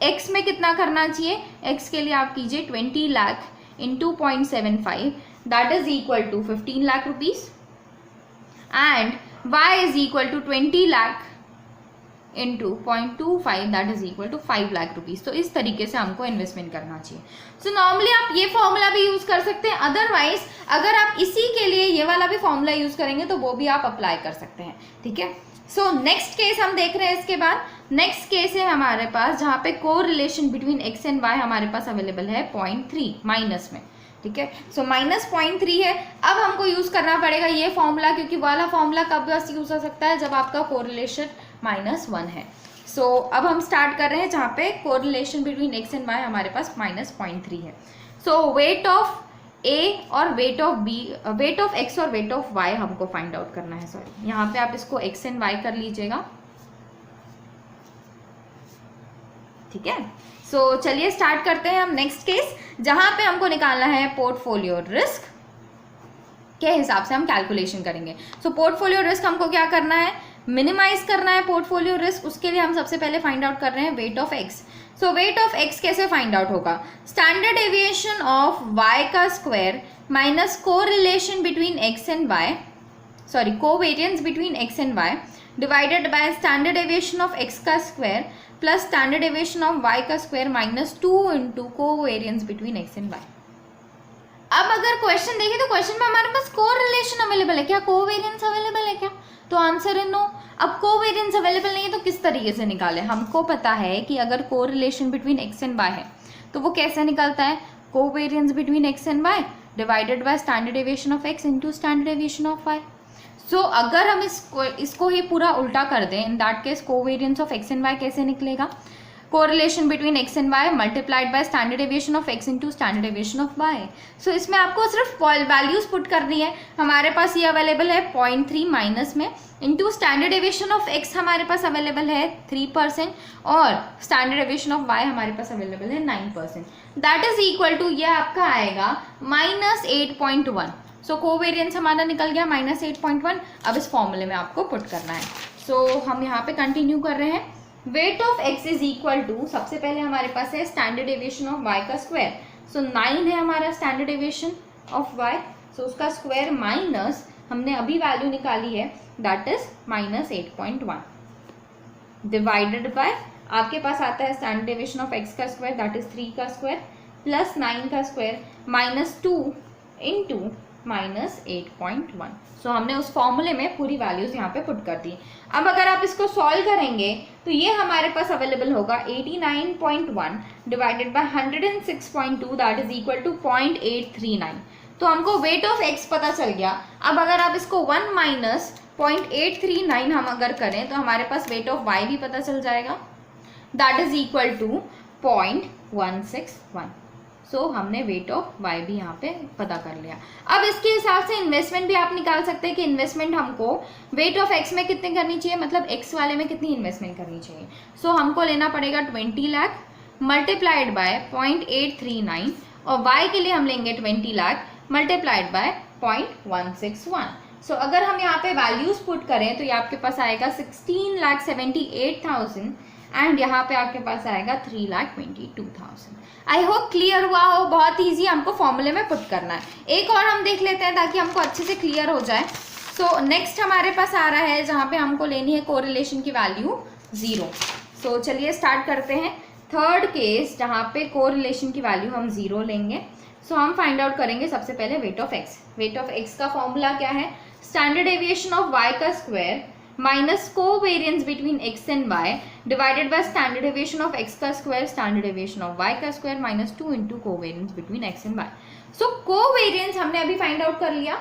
x में कितना करना चाहिए? x के लिए आप कीजिए 20 lakh into 0.75, that is equal to 15 lakh rupees, and y is equal to 20 lakh into 0.25, that is equal to 5 lakh rupees। तो इस तरीके से हमको इन्वेस्टमेंट करना चाहिए। सो नॉर्मली आप ये फॉर्मूला भी यूज कर सकते हैं, अदरवाइज अगर आप इसी के लिए ये वाला भी फॉर्मूला यूज करेंगे तो वो भी आप अप्लाई कर सकते हैं। ठीक है, सो नेक्स्ट केस हम देख रहे हैं। इसके बाद नेक्स्ट केस है हमारे पास जहाँ पे correlation between x and y हमारे पास अवेलेबल है 0.3 माइनस में। ठीक है, सो -0.3 है। अब हमको यूज करना पड़ेगा ये फॉर्मूला, क्योंकि वाला फॉर्मूला कब बस यूज हो सकता है? जब आपका कोरिलेशन -1 है। सो अब हम स्टार्ट कर रहे हैं जहाँ पे correlation between x and y हमारे पास -0.3 है। सो वेट ऑफ a और weight of b, weight of x और वेट ऑफ y हमको फाइंड आउट करना है। सॉरी, यहाँ पे आप इसको x एंड y कर लीजिएगा। ठीक है, सो चलिए स्टार्ट करते हैं हम नेक्स्ट केस, जहां पे हमको निकालना है पोर्टफोलियो रिस्क के हिसाब से हम कैलकुलेशन करेंगे। सो पोर्टफोलियो रिस्क हमको क्या करना है? मिनिमाइज करना है पोर्टफोलियो रिस्क। उसके लिए हम सबसे पहले फाइंड आउट कर रहे हैं weight of X. So weight of X कैसे फाइंड आउट होगा? स्टैंडर्ड डेविएशन ऑफ वाई का square minus correlation between x and Y, sorry covariance between x and Y divided by standard deviation of x का square plus standard deviation of Y का square minus 2 into covariance between x and Y. अब अगर question देखें तो question में हमारे पास correlation available है क्या? कोवेरियंस अवेलेबल है क्या? तो आंसर है नो। अब कोवेरियंस अवेलेबल नहीं है तो किस तरीके से निकालें? हमको पता है कि अगर correlation between x and Y है तो वो कैसे निकलता है? Covariance between x and Y divided by standard deviation of X into standard deviation of Y. So अगर हम इसको ही पूरा उल्टा कर दें, in that case covariance of x and Y कैसे निकलेगा? Correlation between x and Y multiplied by standard deviation of X into standard deviation of Y. So इसमें आपको सिर्फ वैल्यूज पुट करनी है। हमारे पास ये अवेलेबल है 0.3 माइनस में, into standard deviation of X हमारे पास अवेलेबल है 3% और स्टैंडर्ड डेविएशन ऑफ वाई हमारे पास अवेलेबल है 9%। दैट इज इक्वल टू ये आपका आएगा -8.1। सो कोवेरियंस हमारा निकल गया -8.1। अब इस फॉर्मूले में आपको पुट करना है। सो हम यहाँ पे कंटिन्यू कर रहे हैं। Weight of X is equal to, सबसे पहले हमारे पास है स्टैंडर्ड डेविएशन ऑफ वाई का स्क्वायर। सो 9 है हमारा standard deviation of Y, so उसका स्क्वायर माइनस हमने अभी वैल्यू निकाली है दैट इज -8.1 डिवाइडेड बाय आपके पास आता है स्टैंडर्ड डेविएशन ऑफ एक्स का स्क्वायर दैट इज 3 का स्क्वायर प्लस 9 का स्क्वायर माइनस 2 इंटू -8.1। सो हमने उस फॉर्मूले में पूरी वैल्यूज यहाँ पे पुट कर दी। अब अगर आप इसको सॉल्व करेंगे तो ये हमारे पास अवेलेबल होगा 89.1 divided by 106.2 that is equal to 0.839। तो हमको वेट ऑफ एक्स पता चल गया। अब अगर आप इसको 1 माइनस 0.839 हम अगर करें तो हमारे पास वेट ऑफ वाई भी पता चल जाएगा दैट इज इक्वल टू 0.161। सो हमने वेट ऑफ वाई भी यहाँ पे पता कर लिया। अब इसके हिसाब से इन्वेस्टमेंट भी आप निकाल सकते हैं कि इन्वेस्टमेंट हमको वेट ऑफ एक्स में कितनी करनी चाहिए, मतलब एक्स वाले में कितनी इन्वेस्टमेंट करनी चाहिए। सो हमको लेना पड़ेगा 20 लाख मल्टीप्लाइड बाय 0.839 और वाई के लिए हम लेंगे 20 लाख मल्टीप्लाइड बाय 0.161। सो अगर हम यहाँ पे वैल्यूज पुट करें तो ये आपके पास आएगा 16,78,000 एंड यहाँ पे आपके पास आएगा 3,22,000। आई होप क्लियर हुआ हो। बहुत ईजी, हमको फॉर्मूले में पुट करना है। एक और हम देख लेते हैं ताकि हमको अच्छे से क्लियर हो जाए। सो नेक्स्ट हमारे पास आ रहा है जहाँ पे हमको लेनी है कोरिलेशन की वैल्यू 0। सो चलिए स्टार्ट करते हैं। थर्ड केस जहाँ पे कोरिलेशन की वैल्यू हम 0 लेंगे। सो हम फाइंड आउट करेंगे सबसे पहले weight of X. Weight of x का फॉर्मूला क्या है, स्टैंडर्ड डेविएशन ऑफ वाई का square minus covariance between x and Y divided by standard deviation of x का square standard deviation of Y का square minus 2 into covariance between x and Y. So covariance हमने अभी find out कर लिया,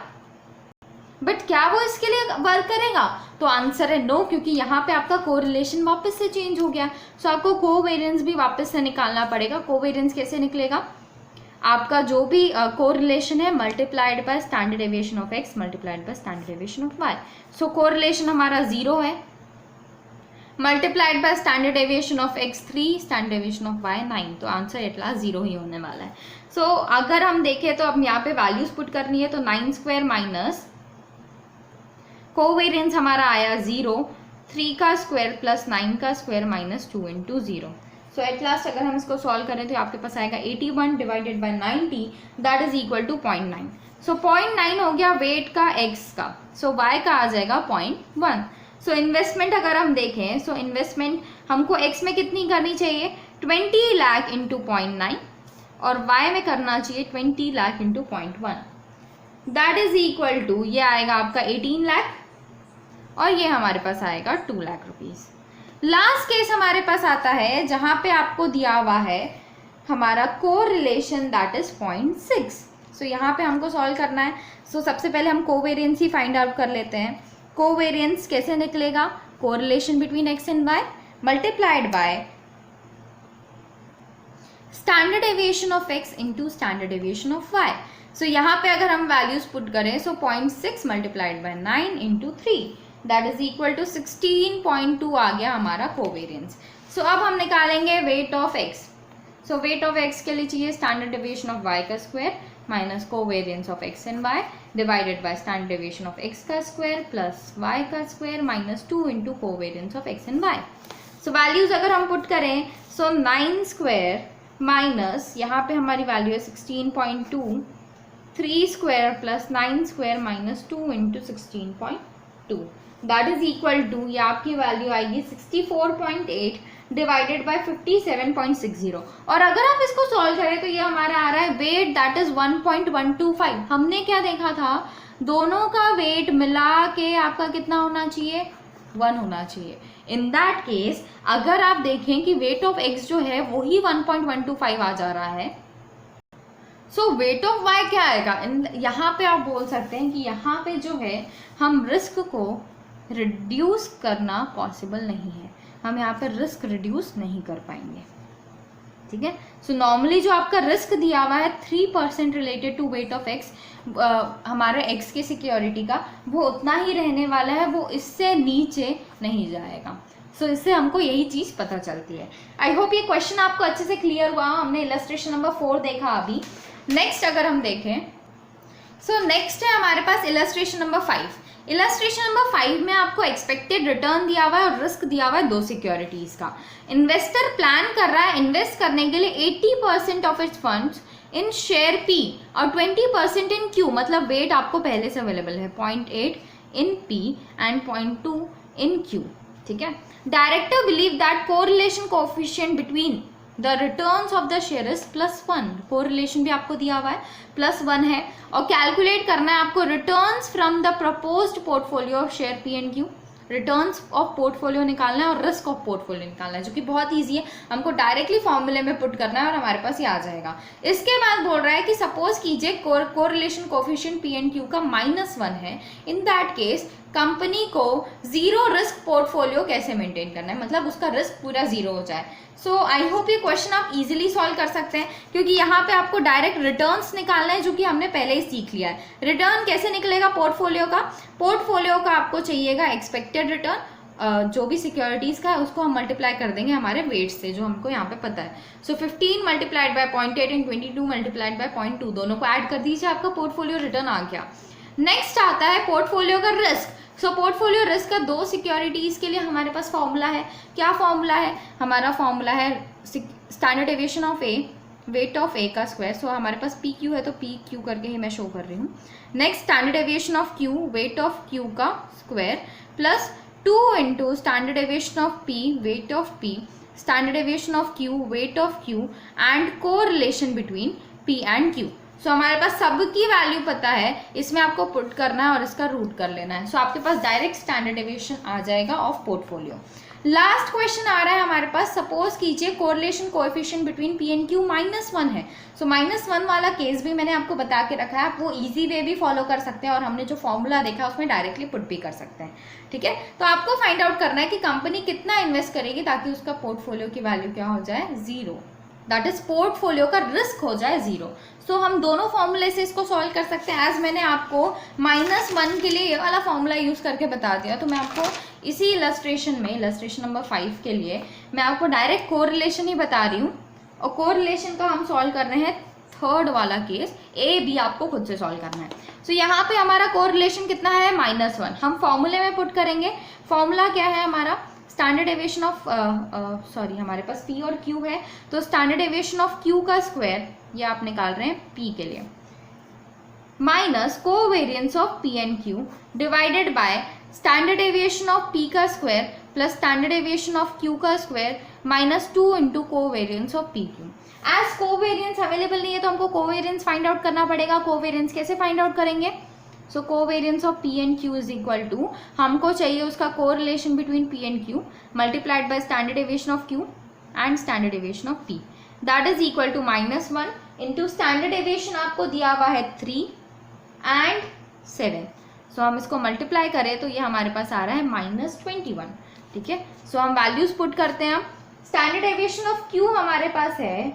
but क्या वो इसके लिए वर्क करेगा? तो आंसर है नो, क्योंकि यहाँ पे आपका कोरिलेशन वापस से चेंज हो गया। सो आपको कोवेरियंस भी वापस से निकालना पड़ेगा। कोवेरियंस कैसे निकलेगा? आपका जो भी कोरिलेशन है multiplied by standard deviation of X multiplied by standard deviation of Y. So correlation हमारा 0 है, multiplied by standard deviation of X 3, standard deviation of Y 9। तो आंसर एटला 0 ही होने वाला है। सो अगर हम देखें तो अब यहाँ पे वैल्यूज पुट करनी है तो 9 स्क्वायर माइनस कोवेरियंस हमारा आया 0, 3 का स्क्वायर प्लस 9 का square minus 2 into 0। So at last अगर हम इसको सॉल्व करें तो आपके पास आएगा 81 divided by 90 that is equal to 0.9। So 0.9 हो गया वेट का एक्स का। सो वाई का आ जाएगा 0.1। सो इन्वेस्टमेंट अगर हम देखें, सो इन्वेस्टमेंट हमको एक्स में कितनी करनी चाहिए, 20 लाख इंटू 0.9 और वाई में करना चाहिए 20 lakh into 0.1 that is equal to ये आएगा आपका 18 लाख और ये हमारे पास आएगा 2 लाख रुपीज़। लास्ट केस हमारे पास आता है जहाँ पे आपको दिया हुआ है हमारा कोरिलेशन दैट इज 0.6। सो यहाँ पे हमको सॉल्व करना है। सो सबसे पहले हम कोवेरियंस ही फाइंड आउट कर लेते हैं। कोवेरियंस कैसे निकलेगा, correlation between x and Y multiplied by standard deviation of x into standard deviation of Y. So यहाँ पे अगर हम वैल्यूज पुट करें so 0.6 multiplied by 9 into 3 that is equal to 16.2 आ गया हमारा कोवेरियंस। सो अब हम निकालेंगे weight of X. So weight of X के लिए चाहिए स्टैंडर्ड डेविएशन ऑफ वाई का square minus covariance of x and Y divided by standard deviation of x का स्क्वायर प्लस वाई का square minus 2 into covariance of x and Y. So values अगर हम put करें सो 9 square minus यहाँ पे हमारी value है 16.2, 3 square plus 9 square minus 2 into 16.2 that is equal to ये आपकी वैल्यू आएगी 64.8 डिवाइडेड बाय 57.60। और अगर आप इसको सॉल्व करें तो ये हमारा आ रहा है वेट दैट इज 1.125। हमने क्या देखा था, दोनों का वेट मिला के आपका कितना होना चाहिए, 1 होना चाहिए। इन दैट केस अगर आप देखें कि वेट ऑफ एक्स जो है वही 1.125 आ जा रहा है, सो वेट ऑफ वाई क्या आएगा। यहाँ पे आप बोल सकते हैं कि यहाँ पे जो है हम रिस्क को रिड्यूस करना पॉसिबल नहीं है, हम यहाँ पे रिस्क रिड्यूस नहीं कर पाएंगे, ठीक है। सो नॉर्मली जो आपका रिस्क दिया हुआ है 3% related to weight of X, हमारे एक्स की सिक्योरिटी का, वो उतना ही रहने वाला है, वो इससे नीचे नहीं जाएगा। सो इससे हमको यही चीज़ पता चलती है। आई होप ये क्वेश्चन आपको अच्छे से क्लियर हुआ। हमने इलस्ट्रेशन नंबर 4 देखा अभी। नेक्स्ट अगर हम देखें सो नेक्स्ट है हमारे पास इलस्ट्रेशन नंबर 5। इलस्ट्रेशन नंबर 5 में आपको एक्सपेक्टेड रिटर्न दिया हुआ है और रिस्क दिया हुआ है 2 सिक्योरिटीज़ का। इन्वेस्टर प्लान कर रहा है इन्वेस्ट करने के लिए 80% of its funds in share P और 20% इन क्यू, मतलब वेट आपको पहले से अवेलेबल है 0.8 in P and 0.2 in Q, ठीक है। Director believe that correlation coefficient between the returns of the share is +1। Correlation भी आपको दिया हुआ है +1 है और कैलकुलेट करना है आपको returns from the proposed portfolio of share P and Q. Returns of portfolio निकालना है और रिस्क ऑफ पोर्टफोलियो निकालना है, जो कि बहुत ईजी है। हमको डायरेक्टली फॉर्मूले में पुट करना है और हमारे पास ये आ जाएगा। इसके बाद बोल रहा है कि सपोज कीजिए correlation coefficient P and Q का -1 है। इन दैट केस कंपनी को जीरो रिस्क पोर्टफोलियो कैसे मेंटेन करना है, मतलब उसका रिस्क पूरा जीरो हो जाए। सो आई होप ये क्वेश्चन आप इजीली सॉल्व कर सकते हैं, क्योंकि यहाँ पे आपको डायरेक्ट रिटर्न्स निकालना है, जो कि हमने पहले ही सीख लिया है। रिटर्न कैसे निकलेगा पोर्टफोलियो का आपको चाहिएगा एक्सपेक्टेड रिटर्न, जो भी सिक्योरिटीज का है उसको हम मल्टीप्लाई कर देंगे हमारे वेट से, जो हमको यहाँ पे पता है। सो 15 multiplied by 0.8 and 22 multiplied by 0.2, दोनों को ऐड कर दीजिए, आपका पोर्टफोलियो रिटर्न आ गया। नेक्स्ट आता है पोर्टफोलियो का रिस्क। सो पोर्टफोलियो रिस्क का दो सिक्योरिटीज के लिए हमारे पास फॉर्मूला है। क्या फॉर्मूला है? हमारा फॉर्मूला है standard deviation of A, weight of A का स्क्वायर। सो हमारे पास पी क्यू है, तो पी क्यू करके ही मैं शो कर रही हूँ। Next standard deviation of Q, weight of Q का square, plus 2 into standard deviation of P, weight of P, standard deviation of Q, weight of Q, and correlation between P and Q. So हमारे पास सबकी value पता है, इसमें आपको put करना है और इसका रूट कर लेना है। सो आपके पास डायरेक्ट स्टैंडर्ड डेविएशन आ जाएगा ऑफ पोर्टफोलियो। लास्ट क्वेश्चन आ रहा है हमारे पास, सपोज कीजिए correlation coefficient between P and Q -1 है। सो -1 वाला केस भी मैंने आपको बता के रखा है, आप वो इजी वे भी फॉलो कर सकते हैं, और हमने जो फॉर्मूला देखा उसमें डायरेक्टली पुट भी कर सकते हैं। ठीक है, तो आपको फाइंड आउट करना है कि कंपनी कितना इन्वेस्ट करेगी ताकि उसका पोर्टफोलियो की वैल्यू क्या हो जाए, जीरो, दैट इज पोर्टफोलियो का रिस्क हो जाए जीरो। सो हम दोनों फॉर्मूले से इसको सॉल्व कर सकते हैं। एज मैंने आपको -1 के लिए ये वाला फॉर्मूला यूज करके बता दिया, तो मैं आपको इसी इलस्ट्रेशन में, इलस्ट्रेशन नंबर 5 के लिए मैं आपको डायरेक्ट कोरिलेशन ही बता रही हूँ, और कोरिलेशन का हम सॉल्व कर रहे हैं थर्ड वाला केस, ए बी आपको खुद से सॉल्व करना है। सो यहाँ पे हमारा कोरिलेशन कितना है, -1, हम फॉर्मूले में पुट करेंगे। फॉर्मूला क्या है हमारा, स्टैंडर्ड डेविएशन ऑफ हमारे पास पी और क्यू है, तो स्टैंडर्ड डेविएशन ऑफ क्यू का स्क्वायर, ये आप निकाल रहे हैं पी के लिए, minus covariance of P and Q divided by standard deviation of P का square plus standard deviation of Q का square -2 into covariance of P Q. As covariance available नहीं है तो हमको कोवेरियंस फाइंड आउट करना पड़ेगा। कोवेरियंस कैसे find out करेंगे? So covariance of P and Q is equal to, हमको चाहिए उसका correlation between P and Q multiplied by standard deviation of Q and standard deviation of P, that is equal to -1 into standard deviation आपको दिया हुआ है 3 and 7। सो हम इसको multiply करें तो ये हमारे पास आ रहा है -21। ठीक है, सो हम वैल्यूज पुट करते हैं। स्टैंडर्ड डेविएशन ऑफ क्यू हमारे पास है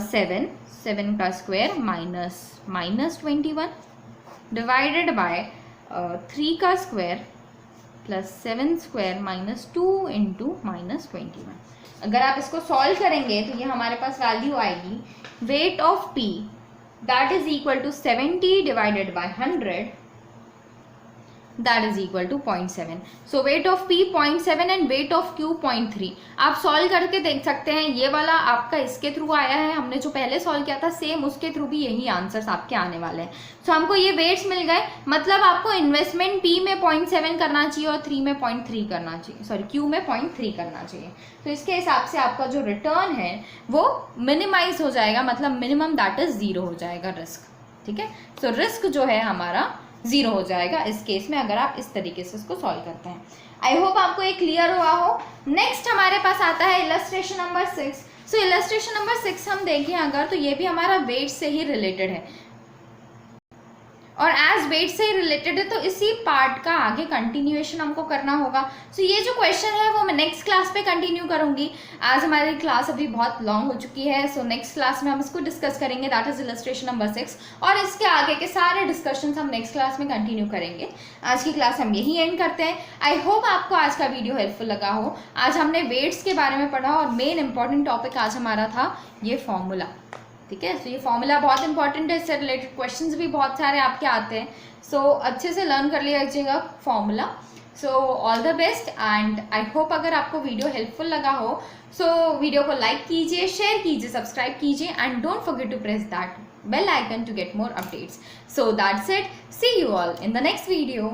7 का स्क्वायर माइनस 21 डिवाइडेड बाय 3 का स्क्वायर प्लस 7 स्क्वायर -2 इंटू -21। अगर आप इसको सॉल्व करेंगे तो ये हमारे पास वैल्यू आएगी, weight of P that is equal to 70 divided by 100, that is equal to 0.7। So weight of P 0.7 and weight of Q 0.3। आप सॉल्व करके देख सकते हैं, ये वाला आपका इसके थ्रू आया है, हमने जो पहले सॉल्व किया था सेम उसके थ्रू भी यही आंसर्स आपके आने वाले हैं। सो हमको ये वेट्स मिल गए, मतलब आपको इन्वेस्टमेंट पी में 0.7 करना चाहिए और 3 में 0.3 करना चाहिए, सॉरी क्यू में 0.3 करना चाहिए। तो इसके हिसाब से आपका जो रिटर्न है वो मिनिमाइज हो जाएगा, मतलब मिनिमम दैट इज जीरो हो जाएगा रिस्क। ठीक है, सो रिस्क जो है हमारा जीरो हो जाएगा इस केस में, अगर आप इस तरीके से इसको सॉल्व करते हैं। आई होप आपको ये क्लियर हुआ हो। नेक्स्ट हमारे पास आता है इलस्ट्रेशन नंबर 6। सो इलस्ट्रेशन नंबर 6 हम देखें अगर, तो ये भी हमारा वेट से ही रिलेटेड है, और एज वेट से रिलेटेड है तो इसी पार्ट का आगे कंटिन्यूएशन हमको करना होगा। सो ये जो क्वेश्चन है वो मैं नेक्स्ट क्लास पे कंटिन्यू करूंगी। आज हमारी क्लास अभी बहुत लॉन्ग हो चुकी है, सो नेक्स्ट क्लास में हम इसको डिस्कस करेंगे, दैट इज इलस्ट्रेशन नंबर 6, और इसके आगे के सारे डिस्कशन हम नेक्स्ट क्लास में कंटिन्यू करेंगे। आज की क्लास हम यही एंड करते हैं। आई होप आपको आज का वीडियो हेल्पफुल लगा हो। आज हमने वेट्स के बारे में पढ़ा, और मेन इंपॉर्टेंट टॉपिक आज हमारा था ये फॉर्मूला। ठीक है, सो ये फॉर्मूला बहुत इंपॉर्टेंट है, इससे रिलेटेड क्वेश्चंस भी बहुत सारे आपके आते हैं। सो अच्छे से लर्न कर लीजिएगा formula. So all the best, and I hope अगर आपको वीडियो हेल्पफुल लगा हो सो वीडियो को लाइक कीजिए, शेयर कीजिए, सब्सक्राइब कीजिए, and don't forget to press that bell icon to get more updates. So that's it, see you all in the next video.